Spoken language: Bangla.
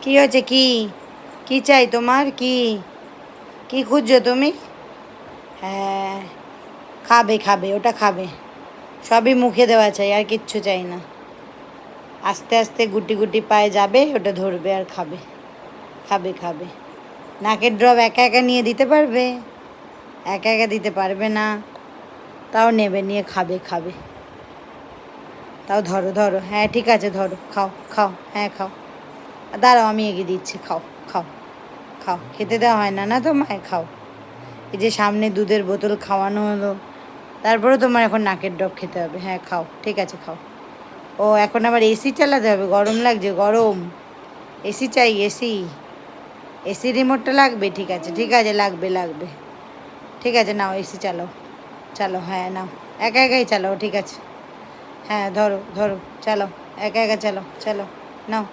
কি হয়েছে? কি কি চাই তোমার? কি কি খুঁজছো তুমি? হ্যাঁ, খাবে খাবে, ওটা খাবে। সবই মুখে দেওয়া চাই, আর কিচ্ছু চাই না। আস্তে আস্তে গুটি গুটি পায়ে যাবে, ওটা ধরবে আর খাবে। খাবে খাবে। নাকের ড্রপ একা একা নিয়ে দিতে পারবে? একা একা দিতে পারবে না। তাও নেবে, নিয়ে খাবে খাবে। তাও ধরো ধরো, হ্যাঁ ঠিক আছে, ধরো, খাও খাও, হ্যাঁ খাও। দাঁড়াও, আমি এগিয়ে দিচ্ছি, খাও খাও। খাও, খেতে দেওয়া হয় না না তোমায়, খাও। এই যে সামনে দুধের বোতল খাওয়ানো হলো, তারপরে তোমার এখন নাকের ড্রপ খেতে হবে। হ্যাঁ খাও, ঠিক আছে খাও। ও এখন আবার এসি চালাতে হবে? গরম লাগছে, গরম। এসি চাই, এসি। এসি রিমোটটা লাগবে? ঠিক আছে ঠিক আছে, লাগবে লাগবে। ঠিক আছে, নাও এসি চালাও। চালো, হ্যাঁ নাও। একা একাই চালাও, ঠিক আছে। হ্যাঁ ধরো ধরো, চালাও। একা একা চালাও, চালো। নাও।